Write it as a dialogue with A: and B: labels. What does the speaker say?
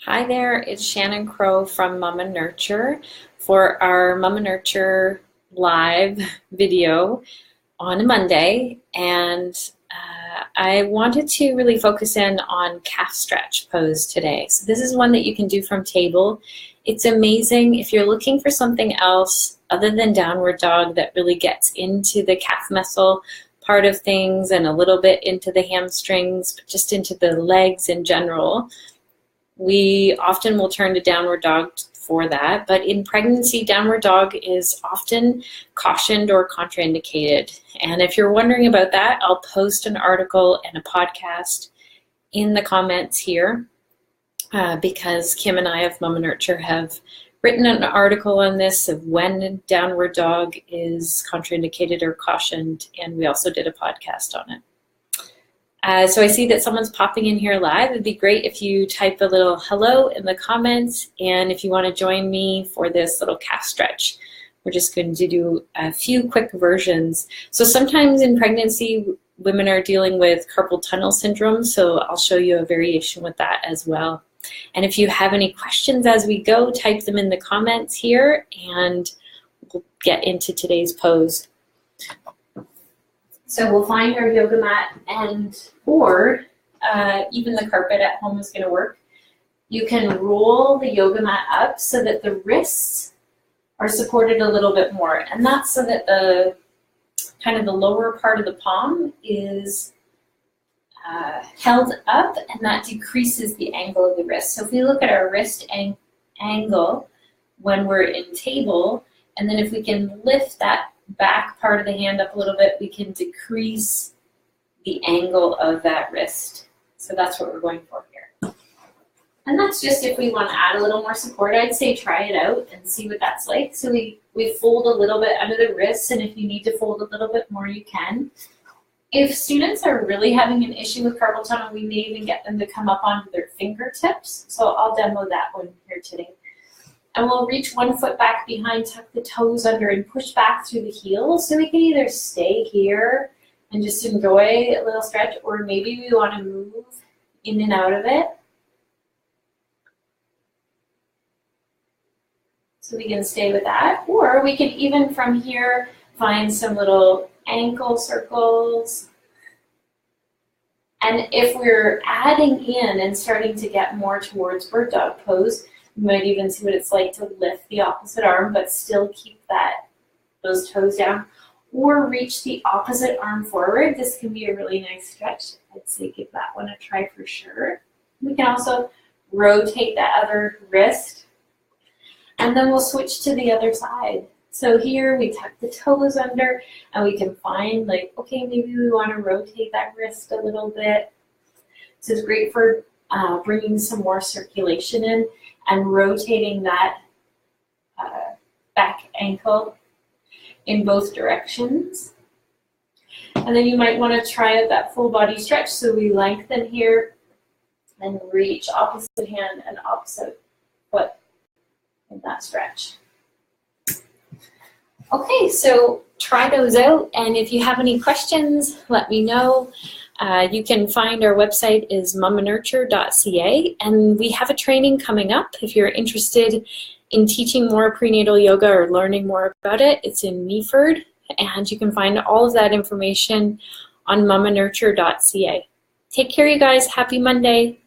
A: Hi there, it's Shannon Crow from MamaNurture for our MamaNurture live video on a Monday, and I wanted to really focus in on calf stretch pose today. So this is one that you can do from table. It's amazing if you're looking for something else other than downward dog that really gets into the calf muscle part of things and a little bit into the hamstrings, but just into the legs in general. We often will turn to downward dog for that, but in pregnancy, downward dog is often cautioned or contraindicated. And if you're wondering about that, I'll post an article and a podcast in the comments here because Kim and I of MamaNurture have written an article on this of when downward dog is contraindicated or cautioned, and we also did a podcast on it. So I see that someone's popping in here live. It'd be great if you type a little hello in the comments, and if you want to join me for this little calf stretch. We're just going to do a few quick versions. So sometimes in pregnancy, women are dealing with carpal tunnel syndrome, so I'll show you a variation with that as well. And if you have any questions as we go, type them in the comments here, and we'll get into today's pose. So we'll find our yoga mat or even the carpet at home is going to work. You can roll the yoga mat up so that the wrists are supported a little bit more. And that's so that the kind of the lower part of the palm is held up, and that decreases the angle of the wrist. So if we look at our wrist angle when we're in table, and then if we can lift that back part of the hand up a little bit, we can decrease the angle of that wrist. So that's what we're going for here. And that's just if we want to add a little more support. I'd say try it out and see what that's like. So we fold a little bit under the wrists, and if you need to fold a little bit more, you can. If students are really having an issue with carpal tunnel, we may even get them to come up onto their fingertips. So I'll demo that one here today. And we'll reach one foot back behind, tuck the toes under, and push back through the heels. So we can either stay here and just enjoy a little stretch, or maybe we want to move in and out of it. So we can stay with that. Or we can even from here find some little ankle circles. And if we're adding in and starting to get more towards bird dog pose, you might even see what it's like to lift the opposite arm, but still keep those toes down, or reach the opposite arm forward. This can be a really nice stretch. I'd say give that one a try for sure. We can also rotate that other wrist, and then we'll switch to the other side. So here we tuck the toes under, and we can find like, okay, maybe we want to rotate that wrist a little bit. This is great for bringing some more circulation in and rotating that back ankle in both directions. And then you might want to try out that full body stretch. So we lengthen here and reach opposite hand and opposite foot in that stretch. Okay, so try those out, and if you have any questions, let me know. You can find our website is mamanurture.ca, and we have a training coming up. If you're interested in teaching more prenatal yoga or learning more about it, it's in Meaford, and you can find all of that information on mamanurture.ca. Take care, you guys. Happy Monday.